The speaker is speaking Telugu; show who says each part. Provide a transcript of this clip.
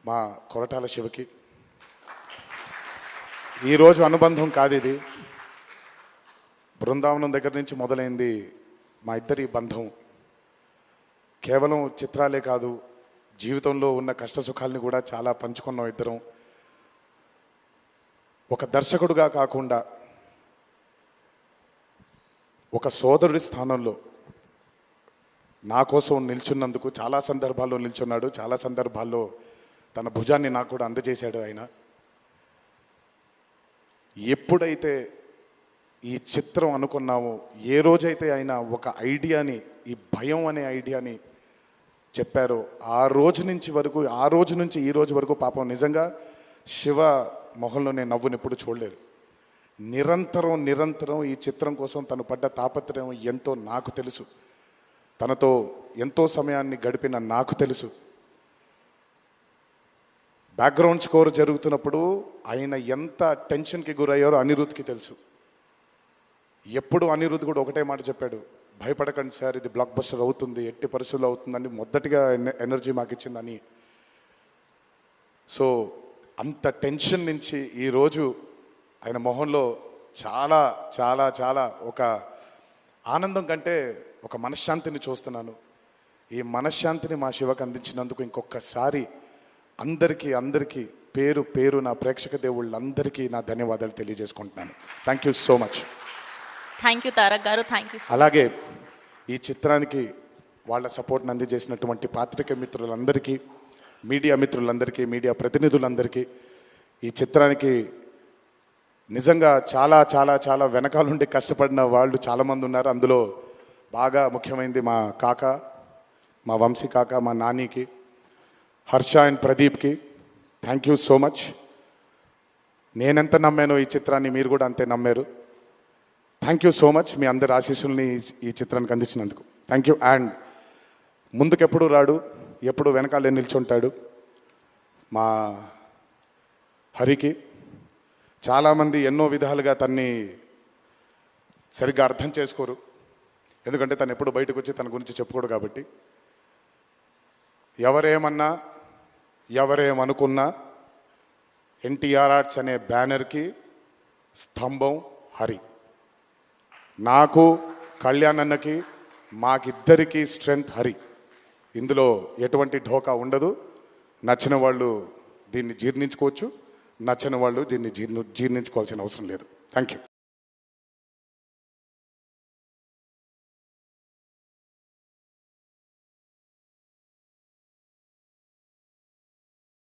Speaker 1: మా కొరటాల శివకి ఈరోజు అనుబంధం కాదు ఇది. బృందావనం దగ్గర నుంచి మొదలైంది మా ఇద్దరి బంధం. కేవలం చిత్రాలే కాదు, జీవితంలో ఉన్న కష్ట సుఖాలని కూడా చాలా పంచుకున్నాం ఇద్దరం. ఒక దర్శకుడుగా కాకుండా ఒక సోదరుడి స్థానంలో నా కోసం నిల్చున్నందుకు చాలా సందర్భాల్లో నిల్చున్నాడు. చాలా సందర్భాల్లో తన భుజాన్ని నాకు కూడా అందజేశాడు ఆయన. ఎప్పుడైతే ఈ చిత్రం అనుకున్నామో, ఏ రోజైతే ఆయన ఒక ఐడియాని, ఈ భయం అనే ఐడియాని చెప్పారో, ఆ రోజు నుంచి ఈ రోజు వరకు పాపం నిజంగా శివ మొహంలో నేను నవ్వుని ఎప్పుడు చూడలేదు. నిరంతరం ఈ చిత్రం కోసం తను పడ్డ తాపత్రయం ఎంతో నాకు తెలుసు. తనతో ఎంతో సమయాన్ని గడిపిన నాకు తెలుసు. బ్యాక్గ్రౌండ్ స్కోర్ జరుగుతున్నప్పుడు ఆయన ఎంత టెన్షన్కి గురయ్యారో అనిరుద్ధ్కి తెలుసు. ఎప్పుడు అనిరుద్ధ్ కూడా ఒకటే మాట చెప్పాడు, భయపడకండి సార్, ఇది బ్లాక్ బస్టర్ అవుతుంది, ఎట్టి పరిస్థితుల్లో అవుతుందని మొదటిగా ఎనర్జీ మాకు ఇచ్చిందని. సో అంత టెన్షన్ నుంచి ఈరోజు ఆయన మొహంలో చాలా చాలా చాలా ఒక ఆనందం కంటే ఒక మనశ్శాంతిని చూస్తున్నాను. ఈ మనశ్శాంతిని మా శివకు అందించినందుకు ఇంకొకసారి అందరికీ పేరు నా ప్రేక్షక దేవుళ్ళందరికీ నా ధన్యవాదాలు తెలియజేసుకుంటున్నాను. Thank you so much.
Speaker 2: Thank you Tarak గారు, థ్యాంక్ యూ.
Speaker 1: అలాగే ఈ చిత్రానికి వాళ్ళ సపోర్ట్ని అందజేసినటువంటి పాత్రికేయ మిత్రులందరికీ, మీడియా మిత్రులందరికీ, మీడియా ప్రతినిధులందరికీ, ఈ చిత్రానికి నిజంగా చాలా చాలా చాలా వెనకాలండి కష్టపడిన వాళ్ళు చాలామంది ఉన్నారు. అందులో బాగా ముఖ్యమైనది మా కాక, మా వంశీ కాక, మా నానికి, హర్ష అండ్ ప్రదీప్కి థ్యాంక్ యూ సో మచ్. నేనెంత నమ్మానో ఈ చిత్రాన్ని మీరు కూడా అంతే నమ్మారు. Thank you so much. మీ అందరి ఆశీస్సుల్ని ఈ చిత్రానికి అందించినందుకు థ్యాంక్ యూ. అండ్ ముందుకెప్పుడు రాడు, ఎప్పుడు వెనకాలే నిల్చుంటాడు మా హరికి. చాలామంది ఎన్నో విధాలుగా తన్ని సరిగ్గా అర్థం చేసుకోరు, ఎందుకంటే తను ఎప్పుడు బయటకు వచ్చి తన గురించి చెప్పుకోడు కాబట్టి. ఎవరేమన్నా ఎవరేమనుకున్నా ఎన్టీఆర్ ఆర్ట్స్ అనే బ్యానర్కి స్తంభం హరి. నాకు, కళ్యాణ్ అన్నకి, మాకిద్దరికీ స్ట్రెంగ్త్ హరి. ఇందులో ఎటువంటి ఢోకా ఉండదు. నచ్చిన వాళ్ళు దీన్ని జీర్ణించుకోవచ్చు, నచ్చని వాళ్ళు దీన్ని జీర్ణించుకోవాల్సిన అవసరం లేదు. Thank you.